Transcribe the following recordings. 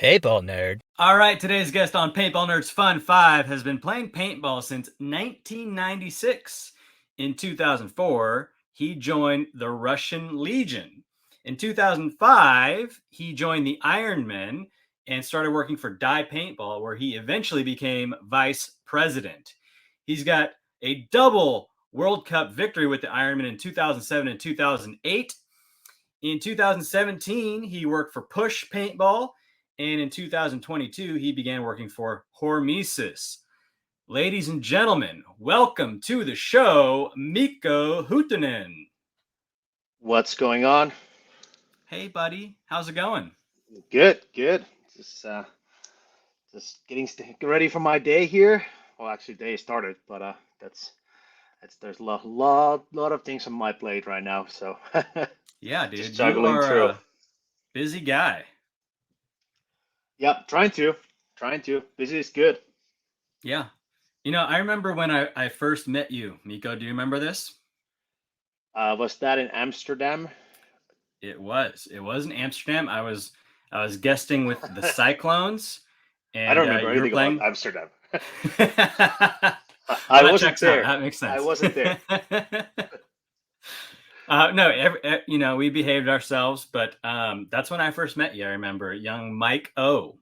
Paintball nerd. All right, today's guest on Paintball Nerds Fun 5 has been playing paintball since 1996. In 2004, he joined the Russian Legion. In 2005, he joined the Ironmen and started working for Dye Paintball, where he eventually became vice president. He's got a double World Cup victory with the Ironmen in 2007 and 2008. In 2017, he worked for Push Paintball, and in 2022, he began working for Hormesis. Ladies and gentlemen, welcome to the show, Mikko Huttunen. What's going on? Hey, buddy, how's it going? Good, good. Just getting ready for my day here. Well, actually, day started, but that's there's a lot of things on my plate right now, so Yeah, just dude, you juggling are through. a busy guy. Yep, trying to. Busy is good. Yeah. I remember when I first met you, Mikko. Do you remember this? Was that in Amsterdam? It was. It was in Amsterdam. I was guesting with the Cyclones, I and don't remember you were anything about playing. Amsterdam. Well, I that wasn't checks out. there. That makes I sense. wasn't there. No, we behaved ourselves, but that's when I first met you. I remember young Mike O.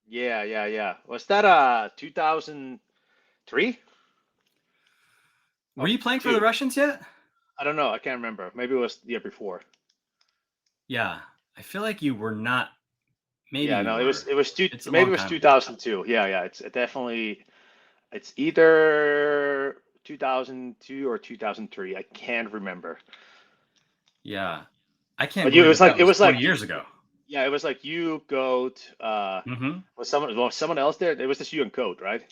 Yeah. Was that 2003 Were or you playing for the two? Russians yet? I don't know. I can't remember. Maybe it was the year before. Yeah, I feel like you were not. Maybe Yeah, you no, it was were. it was two It's a maybe long it was time ago. 2002. Yeah. It's either 2002 or 2003. I can't remember. Yeah, I can't But you, believe that that it was was 20 like years ago. yeah, it was like you, Goat, Mm-hmm. was someone else there? It was just you and Goat, right?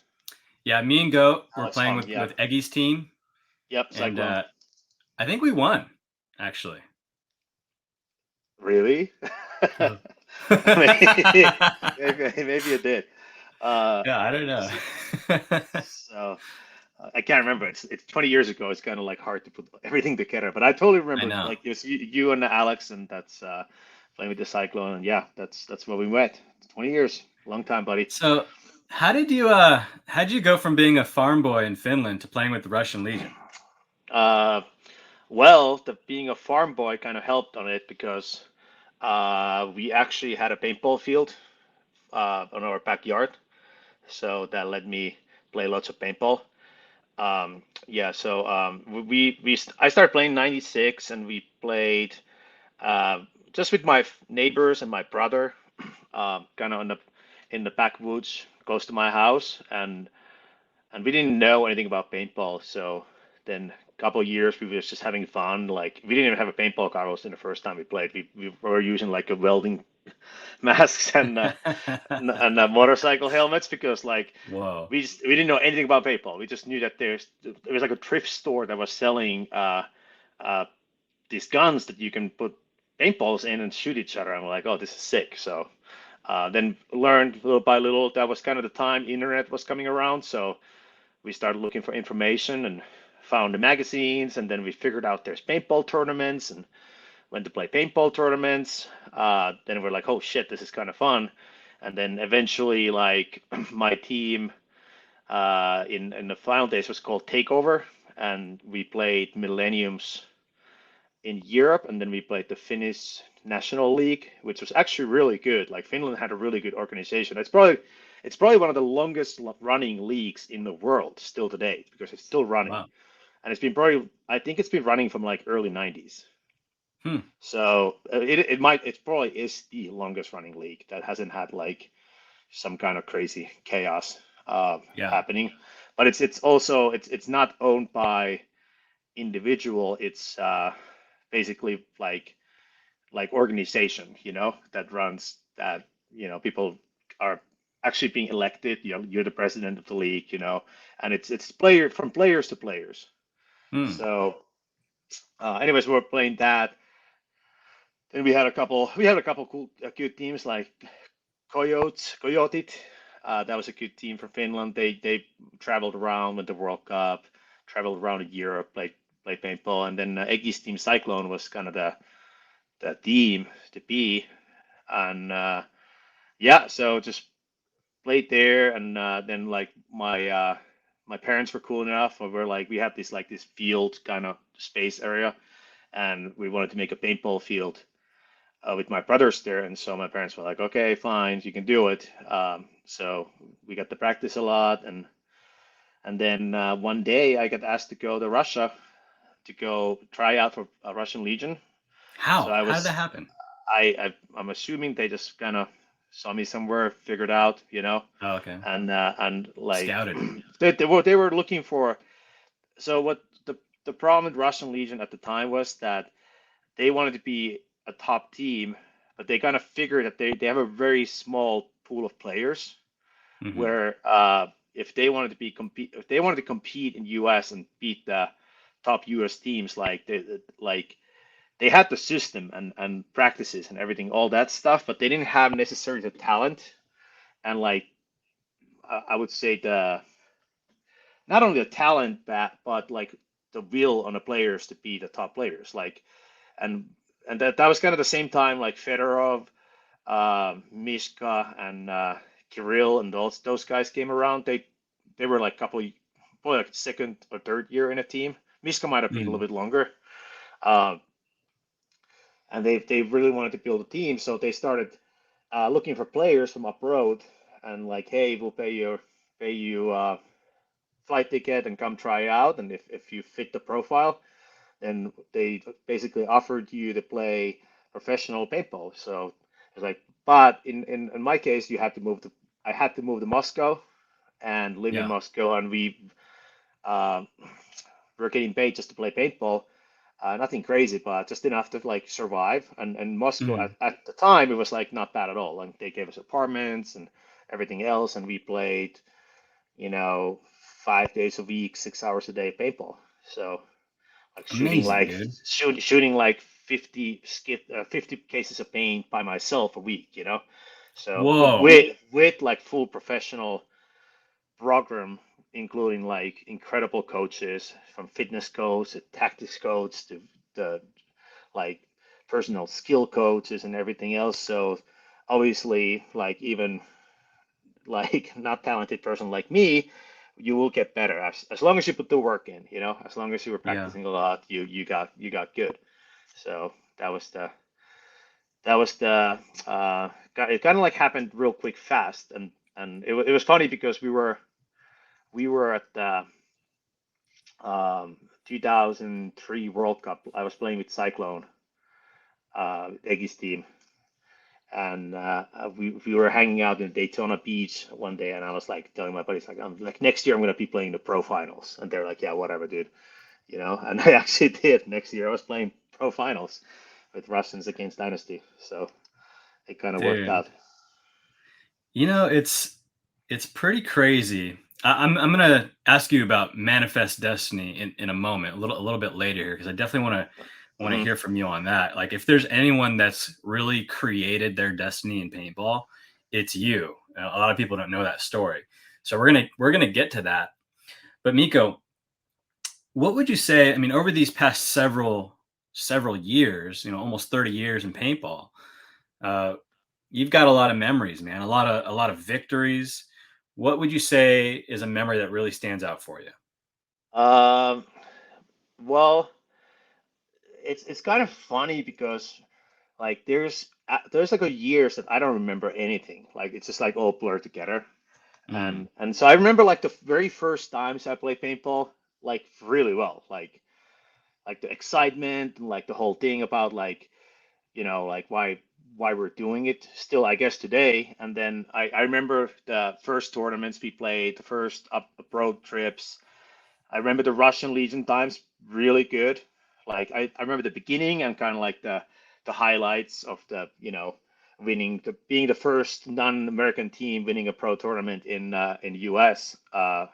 Yeah, me and Goat were Alex playing Hung, with yeah. Eggy's team, Yep, and Cyclone. I think we won actually. Really? Uh-huh. Maybe, maybe it did. Uh, Yeah, I don't know. so I can't remember. It's 20 years ago. It's kind of like hard to put everything together. But I totally I remember. know. Like it was you and Alex, and that's playing with the Cyclone. And yeah, that's where we met. 20 years, long time, buddy. So, how'd you go from being a farm boy in Finland to playing with the Russian Legion? Uh, well, being a farm boy kind of helped on it because we actually had a paintball field on our backyard, so that let me play lots of paintball. Yeah, so I started playing '96, and we played uh, just with my neighbors and my brother, kind of in the backwoods close to my house, and we didn't know anything about paintball. So then a couple of years we were just having fun. Like we didn't even have a paintball goggles in the first time we played. We were using like a welding masks and motorcycle helmets because like Whoa. we didn't know anything about paintball. We just knew that there was like a thrift store that was selling uh, these guns that you can put paintballs in and shoot each other. I'm like, oh, this is sick. So then learned little by little. That was kind of the time internet was coming around. So we started looking for information and found the magazines, and then we figured out there's paintball tournaments and went to play paintball tournaments. Then we're like, oh shit, this is kind of fun. And then eventually, like my team in the final days was called Takeover, and we played Millenniums in Europe, and then we played the Finnish National League, which was actually really good. Like Finland had a really good organization. It's probably one of the longest running leagues in the world still today because it's still running, Wow. and it's been probably I think it's been running from like early '90s. Hmm. So it probably is the longest running league that hasn't had like some kind of crazy chaos Yeah. happening. But it's not owned by individual. It's basically like organization, that runs that. People are actually being elected. You're the president of the league, and it's from players to players. Hmm. So, anyways, we were playing that. Then we had a couple cool good teams like Coyote. That was a good team from Finland. They traveled around with the World Cup, traveled around Europe, played paintball, and then Eggy's team Cyclone was kind of the team to be. And yeah, so just played there, and then like my parents were cool enough. We were like we had this field kind of space area, and we wanted to make a paintball field with my brothers there, and so my parents were like, okay, fine, you can do it. So we got to practice a lot, and then one day I got asked to go to Russia to go try out for a Russian Legion. So How? I How did that was happen? I'm assuming they just kind of saw me somewhere, figured out, Oh, okay. and like Scouted. they were looking for. So what the problem with Russian Legion at the time was that they wanted to be a top team, but they kind of figured that they have a very small pool of players Hmm. where if they wanted to compete in US and beat the top US teams, they had the system and practices and everything, all that stuff, but they didn't have necessarily the talent and I would say the not only the talent but like the will on the players to be the top players. And that was kind of the same time like Fedorov, Mishka, and Kirill and those guys came around. They were like probably like second or third year in a team. Mishka might have been a little Mm. bit longer. Um, and they really wanted to build a team, so they started looking for players from abroad and like, hey, we'll pay you flight ticket and come try out, and if you fit the profile, then they basically offered you to play professional paintball. So it's like, but in my case, I had to move to Moscow and live in Yeah. Moscow, and uh, were getting paid just to play paintball. Nothing crazy, but just enough to like survive. And Moscow Mm. at the time, it was like not bad at all. Like they gave us apartments and everything else, and we played, you know, 5 days a week, 6 hours a day paintball. So like Amazing, dude. shooting like 50 cases of paint by myself a week, So Whoa. with like full professional program, including like incredible coaches from fitness coach to tactics coach to the like personal skill coaches and everything else. So obviously, like even like not talented person like me, you will get better as long as you put the work in, as long as you were Yeah. practicing a lot, you got good. So that was the it kind of like happened real quick fast, and it was funny because we were at the 2003 World Cup. I was playing with Cyclone, Eggy's team, and we were hanging out in Daytona Beach one day, and I was like telling my buddies like, I'm like, next year I'm gonna be playing the pro finals, and they're like, yeah, whatever, dude, And I actually did. Next year I was playing pro finals with Russians against Dynasty, so it kind of worked Dude. out. It's pretty crazy. I'm gonna ask you about manifest destiny in a moment, a little bit later here, because I definitely want to Hmm. hear from you on that. Like, if there's anyone that's really created their destiny in paintball, it's you. A lot of people don't know that story, so we're gonna get to that. But Miko, what would you say? I mean, over these past several years, almost 30 years in paintball, uh, you've got a lot of memories, man. A lot of victories. What would you say is a memory that really stands out for you? Um, well, it's kind of funny because like there's like a years that I don't remember anything. Like it's just like all blurred together. Mm, And so I remember like the very first times I played paintball, like really well, like the excitement and like the whole thing about like like why we're doing it still, I guess, today. And then I remember the first tournaments we played, the first up road trips. I remember the Russian Legion times really good. Like I remember the beginning and kind of like the highlights of the being the first non-American team winning a pro tournament in US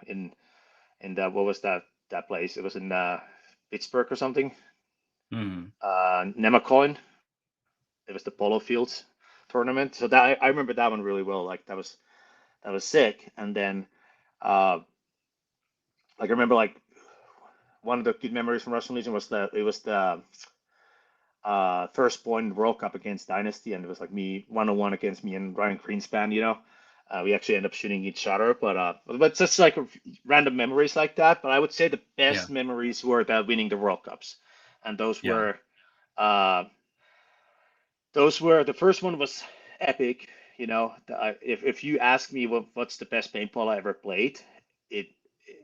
in the what was that place? It was in Pittsburgh or something. mm. Nemacolin. It was the Polo Fields tournament. So that I remember that one really well. Like that was sick. And then like I remember like one of the good memories from Russian Legion was the first point in the World Cup against Dynasty, and it was like me 1-on-1 against me and Ryan Greenspan. We actually ended up shooting each other, but just like random memories like that. But I would say the Yeah. best memories were that winning the World Cups, and Yeah. uh, those were the first one was epic. If you ask me what's the best paintball I ever played, it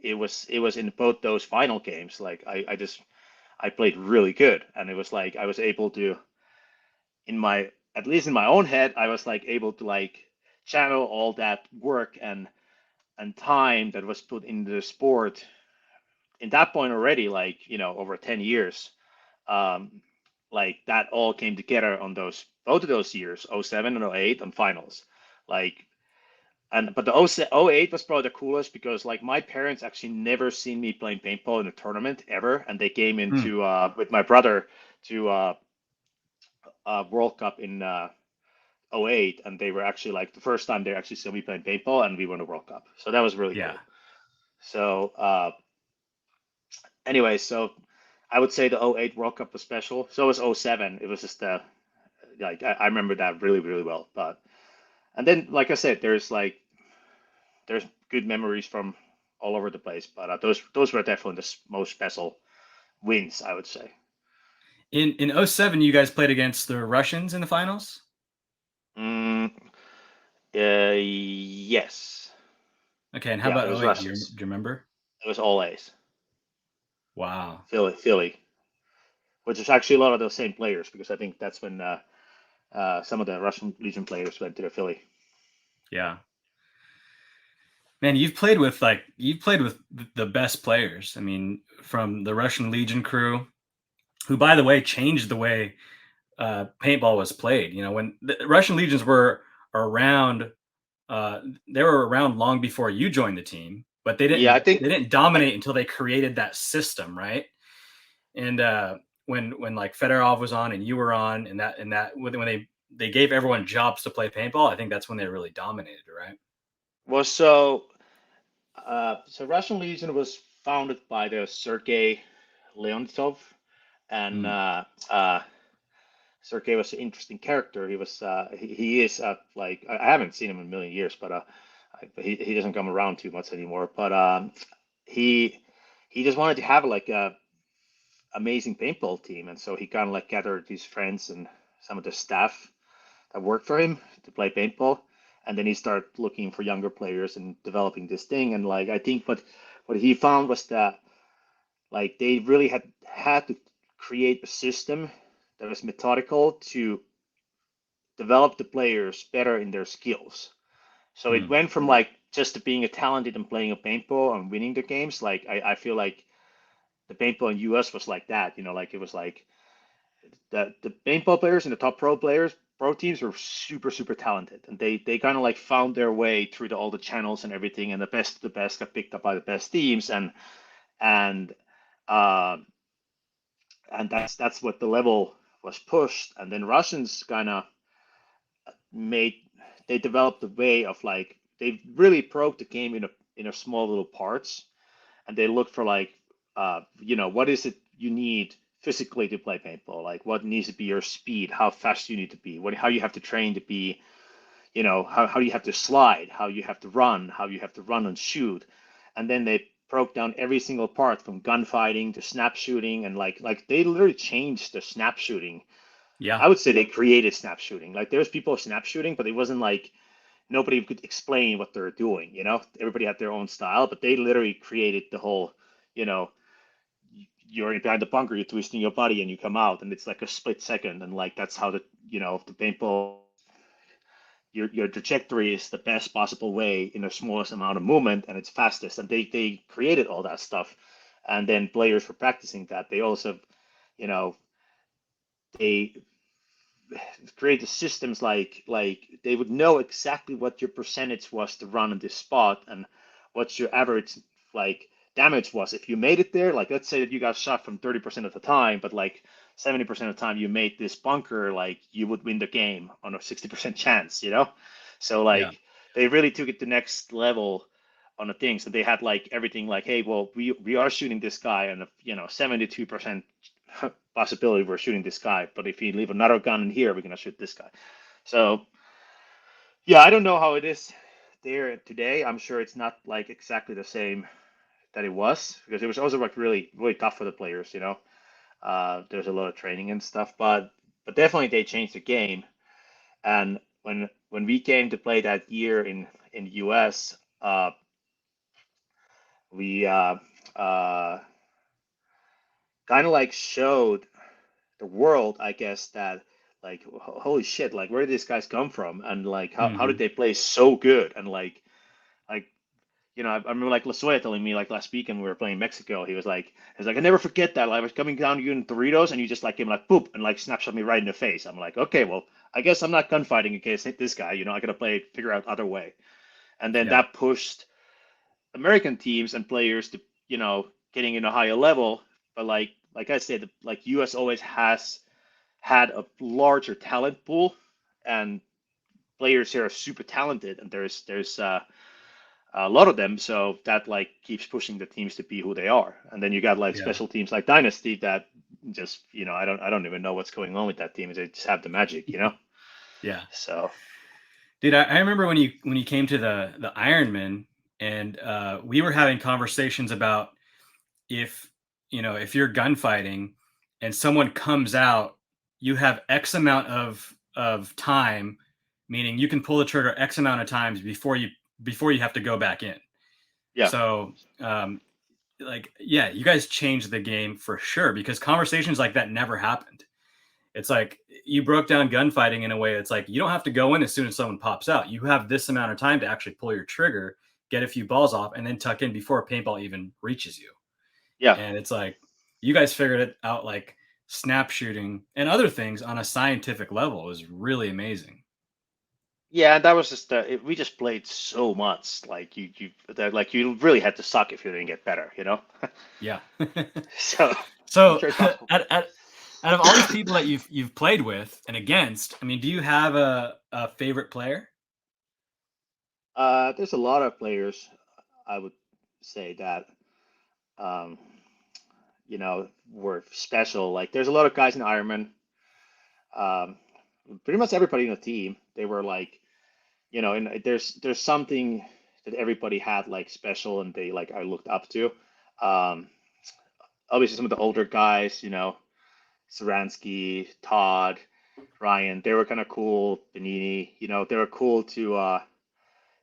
it was in both those final games. Like I played really good, and it was like I was able to in my at least in my own head, I was like able to like channel all that work and time that was put into the sport in that point already, like over 10 years. Um, like that all came together on those both of those years, '07 and '08 on finals. Like but the '08 was probably the coolest because like my parents actually never seen me playing paintball in a tournament ever, and they came Hmm. into with my brother to World Cup in '08, and they were actually like the first time they actually saw me playing paintball, and we won the World Cup. So that was really Yeah. cool. So anyway, so I would say the '08 World Cup was special. So was '07. It was just like I remember that really really well. But and then like I said, there's good memories from all over the place. But those were definitely the most special wins, I would say. In '07, you guys played against the Russians in the finals? Mm, yes. Okay, and how Yeah, it about was '08? Do Russians. you remember? It was all A's. Wow. Philly, which is actually a lot of those same players because I think that's when some of the Russian Legion players went to the Philly. Yeah. Man, you've played with the best players. I mean, from the Russian Legion crew, who by the way changed the way paintball was played. When the Russian Legions were around, uh, they were around long before you joined the team, but they Yeah, didn't I think they didn't I dominate until they created that system, right? And when like Fedorov was on and you were on, and that when they gave everyone jobs to play paintball, I think that's when they really dominated, right? was so Russian Legion was founded by the Sergei Leontov, and Mm. Sergei was an interesting character. He is like I haven't seen him in a million years, but he doesn't come around too much anymore. But he he just wanted to have like a amazing paintball team, and so he kind of like gathered his friends and some of the staff that worked for him to play paintball, and then he started looking for younger players and developing this thing. And like I think what he found was that like they really had to create a system that was methodical to develop the players better in their skills. So it Mm. went from like just being a talented and playing a paintball and winning the games. Like I feel like the paintball in US was like that, like it was like the paintball players and the top pro teams were super super talented, and they kind of like found their way through all the channels and everything, and the best of the best got picked up by the best teams, and uh, and that's what the level was pushed, and then Russians kind of made they developed a way of like they really broke the game in a small little parts, and they look for like what is it you need physically to play paintball, like what needs to be your speed, how fast you need to be, how you have to train to be, how you have to slide, how you have to run, and shoot. And then they broke down every single part from gunfighting to snap shooting, and like they literally changed the snap shooting. Yeah. I would say they created snap shooting. Like there's people snap shooting, but it wasn't like nobody could explain what they're doing. Everybody had their own style, but they literally created the whole, you know, you're behind the bunker, you're twisting your body, and you come out, and it's like a split second, and like that's how the paintball, your trajectory is the best possible way in the smallest amount of movement, and it's fastest. And they created all that stuff, and then players were practicing that. They also, you know, they created systems like they would know exactly what your percentage was to run in this spot and what your average like damage was if you made it there. Like let's say that you got shot from 30% of the time, but like 70% of the time you made this bunker, like you would win the game on a 60% chance. So Yeah. like they really took it to next level on the things. So they had like everything like, hey, well, we are shooting this guy on a 72% possibility we're shooting this guy, but if you leave another gun in here, we're gonna shoot this guy. So yeah, I don't know how it is there today. I'm sure it's not like exactly the same that it was because it was also like really really tough for the players. There's a lot of training and stuff, but definitely they changed the game. And when we came to play that year in the US, we kind of like showed the world, I guess, that like holy shit, like where did these guys come from, and like how did Hmm. they play so good, and like I remember like Lasoya telling me like last weekend we were playing Mexico. He was like, I never forget that. Like, I was coming down to you in Doritos, and you just like came like boop and like snapshot me right in the face. I'm like, okay, well, I guess I'm not gunfighting against this guy. I gotta figure out other way. And then Yeah. that pushed American teams and players to getting in a higher level. But like I said, like US always has had a larger talent pool, and players here are super talented, and there's a lot of them, so that like keeps pushing the teams to be who they are. And then you got like Yeah. special teams like Dynasty that just I don't even know what's going on with that team. They just have the magic. Yeah. So Dude, I remember when you came to the Ironmen, and we were having conversations about if if you're gunfighting and someone comes out, you have X amount of time, meaning you can pull the trigger X amount of times before you have to go back in. yeah, So like yeah, you guys changed the game for sure because conversations like that never happened. It's like you broke down gunfighting in a way that's like you don't have to go in as soon as someone pops out. You have this amount of time to actually pull your trigger, get a few balls off, and then tuck in before a paintball even reaches you. yeah, And it's like you guys figured it out like snap shooting and other things on a scientific level. It was really amazing. yeah. And that was just we just played so much. Like you really had to suck if you didn't get better. Yeah. So I'm So sure it's possible. out of all these people that you've played with and against, I mean, do you have a favorite player? There's a lot of players I would say that um, were special. Like there's a lot of guys in Ironman. Um, Pretty much everybody in the team, they were like, and there's something that everybody had like special and they like I looked up to. Um, Obviously some of the older guys, Saransky, Todd, Ryan, they were kind of cool. Benini, they were cool to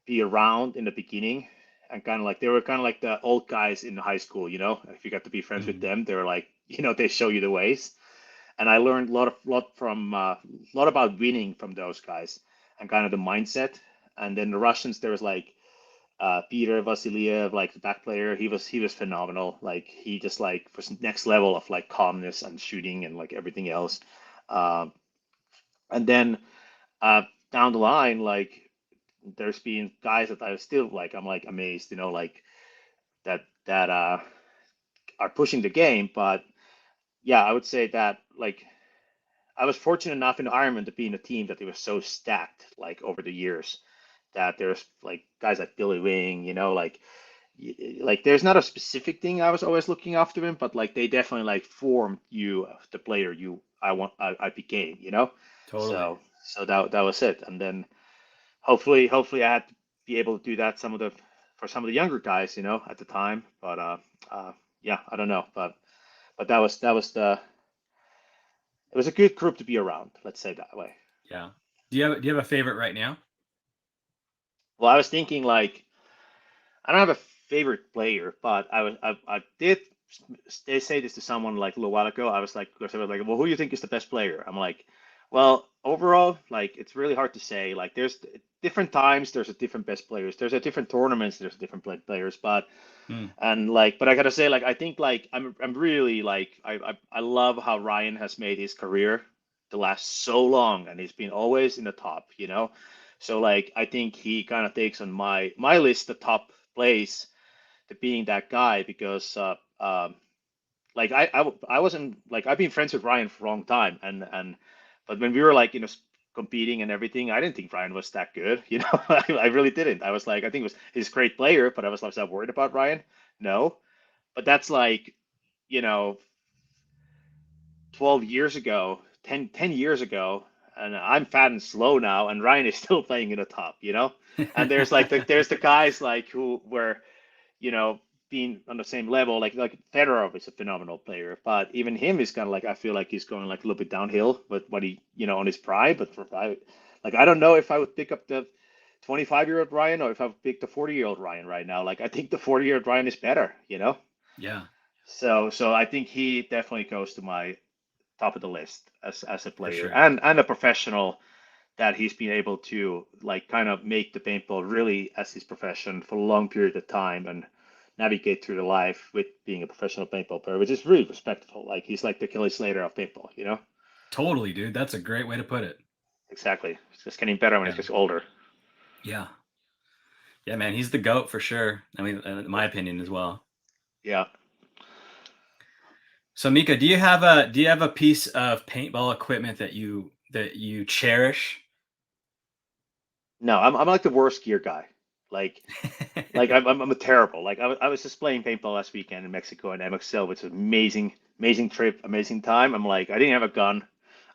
be around in the beginning, and kind of like they were kind of like the old guys in high school. If you got to be friends with Mhm. them, they were like, they show you the ways. And I learned a lot about winning from those guys and kind of the mindset. And then the Russians, there was like Peter Vasiliev, like the back player. He was phenomenal. Like he just like was next level of like calmness and shooting and like everything else. Um, and then uh, down the line, like there's been guys that I still like. I'm like amazed, like that are pushing the game. But yeah, I would say that like I was fortunate enough in Ironman to be in a team that it was so stacked like over the years that there's like guys like Billy Wing, like there's not a specific thing I was always looking after him, but like they definitely like formed you the player I became. Totally. So that was it. And then hopefully I had to be able to do that for some of the younger guys, at the time. But uh yeah, I don't know. But that was it was a good group to be around, let's say that way. Yeah. Do you have a favorite right now? Well, I was thinking like I don't have a favorite player, but I did they say this to someone like a little while ago. I was like, because they were like, well, who do you think is the best player? I'm like, well, overall, like it's really hard to say. Like there's different times, there's a different best players. There's a different tournaments, there's different players. Hmm. But I gotta say, like I think like I'm really like I love how Ryan has made his career to last so long, and he's been always in the top. So like I think he kind of takes on my list the top place to being that guy because like I wasn't like I've been friends with Ryan for a long time, and but when we were like competing and everything, I didn't think Ryan was that good. I really didn't. I was like I think he's a great player, but was I worried about Ryan? No, but that's like you know 12 years ago, 10 years ago, and I'm fat and slow now, and Ryan is still playing in the top, you know? And there's like there's the guys like who were, you know, being on the same level, like Fedorov is a phenomenal player, but even him is kind of like I feel like he's going like a little bit downhill with what he, you know, on his pride. But like I don't know if I would pick up the 25-year-old Ryan or if I would pick the 40-year-old Ryan right now. Like I think the 40-year-old Ryan is better, you know? Yeah, So I think he definitely goes to my top of the list as a for player sure. and a professional that he's been able to like kind of make the paintball really as his profession for a long period of time and navigate through the life with being a professional paintball player, which is really respectful. Like he's like the Kelly Slater of paintball, you know? Totally, dude. That's a great way to put it. Exactly. It's just getting better when he Yeah. gets older. Yeah. Yeah, man. He's the GOAT for sure. I mean, in my opinion as well. Yeah. So Mika, do you have a piece of paintball equipment that you cherish? No, I'm like the worst gear guy. Like I'm a terrible. Like I was just playing paintball last weekend in Mexico and MXL, which was amazing, amazing trip, amazing time. I'm like, I didn't have a gun.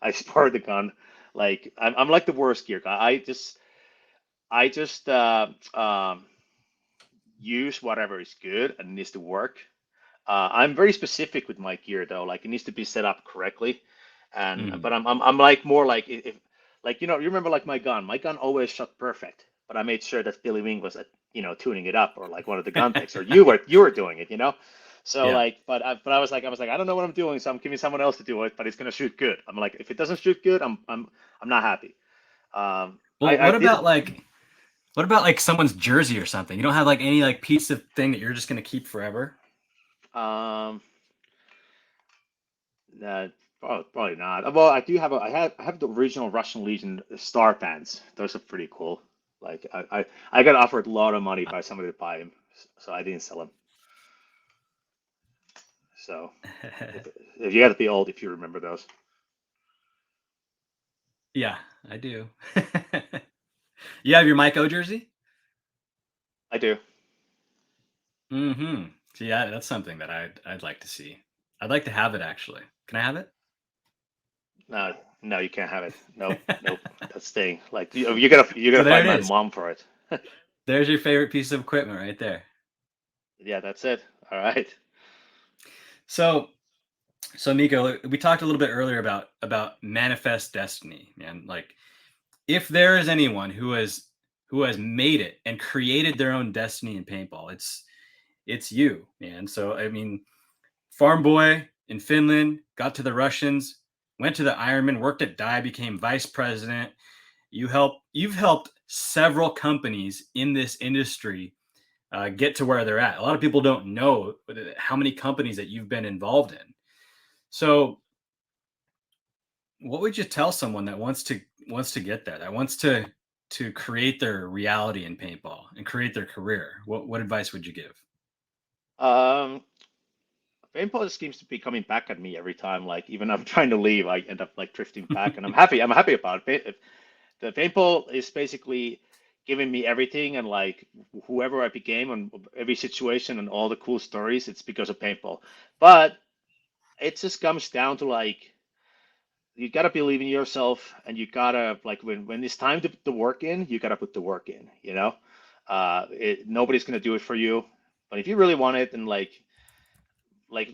I borrowed the gun. Like I'm like the worst gear guy. I just use whatever is good and needs to work. I'm very specific with my gear though. Like it needs to be set up correctly. And Mm. but I'm like more like if like you know you remember like my gun. My gun always shot perfect, but I made sure that Billy Wing was you know tuning it up or like one of the gun techs or you were doing it, you know. So Yeah. like but I was like I don't know what I'm doing, so I'm giving someone else to do it, but it's gonna shoot good. I'm like if it doesn't shoot good, I'm not happy. Well, I did. what about like someone's jersey or something? You don't have like any like piece of thing that you're just gonna keep forever? Um, probably not. Well, I do have I have the original Russian Legion star pants. Those are pretty cool. Like I got offered a lot of money by somebody to buy them, so I didn't sell them. So if you got to be old if you remember those. Yeah, I do. You have your Mike O jersey? I do. Mm-hmm. So yeah, that's something that I'd like to see. I'd like to have it actually. Can I have it? No, no, you can't have it. Nope, nope. That's staying. Like you gotta So there fight it my is. mom for it. There's your favorite piece of equipment right there. Yeah, that's it. All right. So so Miko, we talked a little bit earlier about manifest destiny, man. Like if there is anyone who has made it and created their own destiny in paintball, it's you, man. So I mean, farm boy in Finland, got to the Russians, went to the Ironmen, worked at Dye, became vice president. You've helped several companies in this industry get to where they're at. A lot of people don't know how many companies that you've been involved in. So, what would you tell someone that wants to get there, that wants to create their reality in paintball and create their career? What advice would you give? Um, Paintball just seems to be coming back at me every time. Like even I'm trying to leave, I end up like drifting back, and I'm happy. I'm happy about it. The paintball is basically giving me everything, and like whoever I became and every situation and all the cool stories, it's because of paintball. But it just comes down to like you gotta believe in yourself, and you gotta like when it's time to put the work in, you gotta put the work in. You know, nobody's gonna do it for you, but if you really want it, and like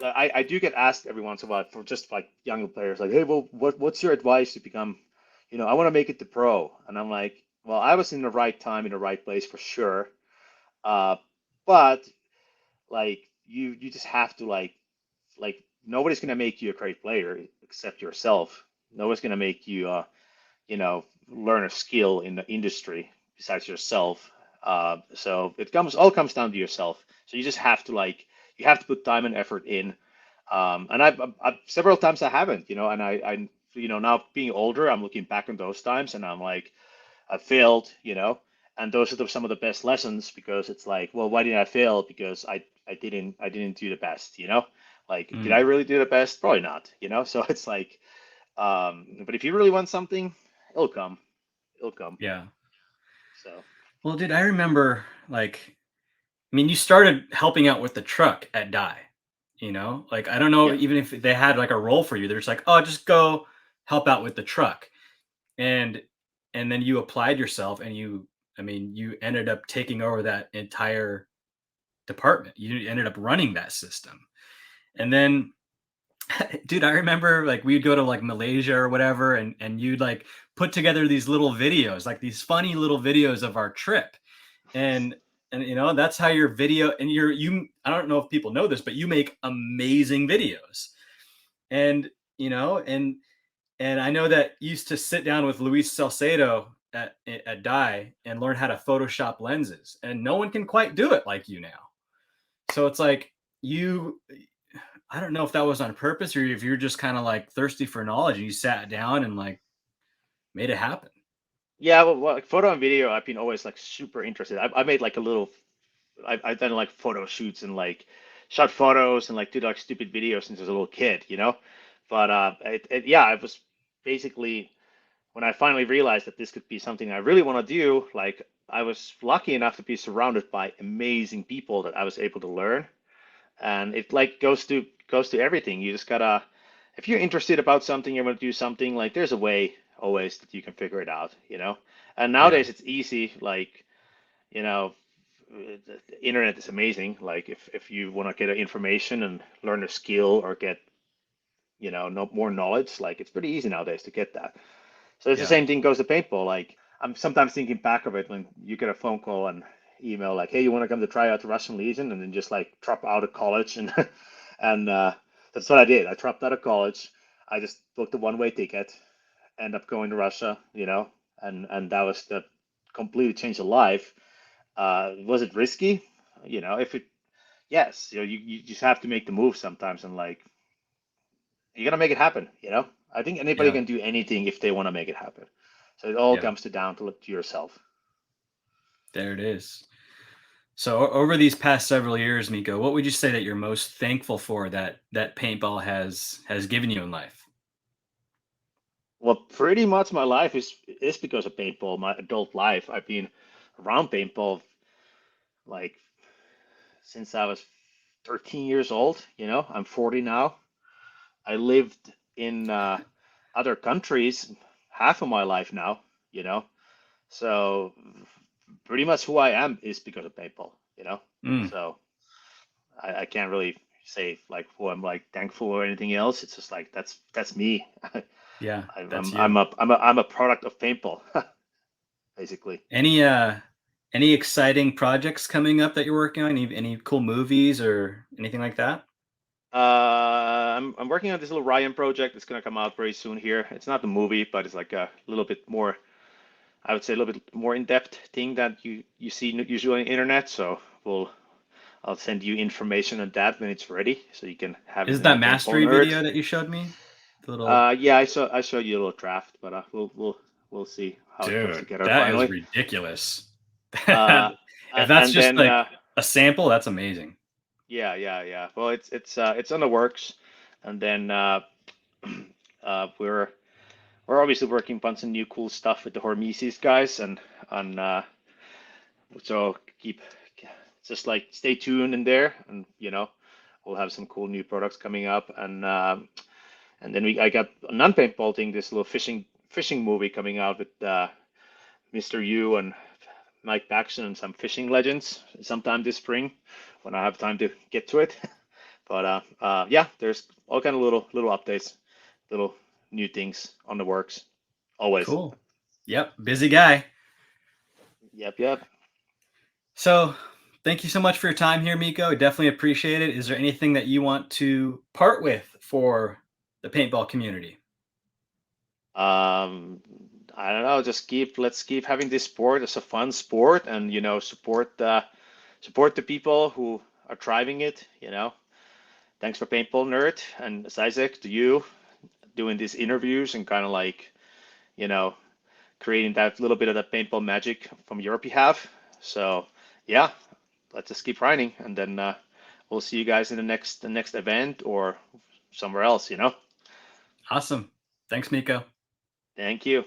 I do get asked every once in a while for just like younger players, like, hey, well, what's your advice to become, you know, I want to make it to pro, and I'm like, well, I was in the right time in the right place for sure, uh, but like you just have to like nobody's gonna make you a great player except yourself. Nobody's gonna make you you know learn a skill in the industry besides yourself. So it comes down to yourself. So you just have to like you have to put time and effort in. And I've several times I haven't, you know, and I you know now being older, I'm looking back on those times and I'm like I failed, you know, and those are some of the best lessons because it's like, well, why did I fail? Because I didn't do the best, you know. Like, did I Mm, really do the best? Probably not, you know. So it's like, but if you really want something, it'll come, it'll come. yeah. So Well, dude, I remember like I mean, you started helping out with the truck at Dye. You know, like I don't know Yeah. even if they had like a role for you. They're just like, oh, just go help out with the truck, and and then you applied yourself, and I mean, you ended up taking over that entire department. You ended up running that system, and then dude, I remember like we'd go to like Malaysia or whatever, and you'd like put together these little videos, like these funny little videos of our trip. And that's how your video and you I don't know if people know this, but you make amazing videos. And you know, and I know that you used to sit down with Luis Salcedo at Dye and learn how to Photoshop lenses, and no one can quite do it like you now. So it's like you I don't know if that was on purpose or if you're just kind of like thirsty for knowledge and you sat down and like made it happen. Yeah, well, like photo and video, I've been always like super interested. I made like a little, I've done like photo shoots and like shot photos and like did like stupid videos since I was a little kid, you know? But yeah, I was basically, when I finally realized that this could be something I really want to do, like I was lucky enough to be surrounded by amazing people that I was able to learn. And it like goes to everything. You just gotta, if you're interested about something, you want to do something, like there's a way always that you can figure it out, you know? And Yeah. nowadays it's easy, like, you know, the internet is amazing. Like if you want to get information and learn a skill or get, no more knowledge, like it's pretty easy nowadays to get that. So it's the Yeah. same thing goes to paintball. Like I'm sometimes thinking back of it when you get a phone call and email like, "Hey, you want to come to try out the Russian Legion?" and then just like drop out of college and and that's what I did. I dropped out of college. I just booked a one-way ticket, end up going to Russia, and that was the completely changed of life. Was it risky? If it yes, you just have to make the move sometimes and like you gotta make it happen. I think anybody Yeah. can do anything if they want to make it happen. So it all Yeah. comes to down to yourself. There it is. So over these past several years, Miko, what would you say that you're most thankful for that paintball has given you in life? Well, pretty much my life is because of paintball. My adult life, I've been around paintball like since I was 13 years old. I'm 40 now. I lived in other countries half of my life now. You know, so pretty much who I am is because of paintball. Mm, So I can't really say like who I'm like thankful or anything else. It's just like that's me. yeah, I'm that's I'm you. I'm a product of paintball, basically. Any any exciting projects coming up that you're working on? Any cool movies or anything like that? I'm working on this little Ryan project. It's gonna come out very soon here. It's not a movie, but it's like a little bit more. I would say a little bit more in-depth thing that you see usually on the internet. So I'll send you information on that when it's ready, so you can have it Is in the that paintball mastery nerd. video that you showed me? The little Yeah, I showed you a little draft, but we'll see how it comes dude, together that is finally. ridiculous. Uh, If that's and just then like a sample, that's amazing. yeah. Well, it's on the works, and then we're obviously working on some new cool stuff with the Hormesis guys, and on so keep just like stay tuned in there, and we'll have some cool new products coming up, and then I got a non-paintball thing, this little fishing movie coming out with Mr. Yu and Mike Paxton and some fishing legends sometime this spring when I have time to get to it. But yeah, there's all kind of little updates, little new things on the works, always. Cool. Yep, busy guy. Yep. So, thank you so much for your time here, Miko. Definitely appreciate it. Is there anything that you want to part with for the paintball community? Um, I don't know, just let's keep having this sport as a fun sport, and support the people who are driving it. Thanks for Paintball Nerd and Isaac to you doing these interviews and kind of like you know creating that little bit of that paintball magic from your behalf. So yeah, let's just keep riding, and then we'll see you guys in the next event or somewhere else. Awesome. Thanks, Miko. Thank you.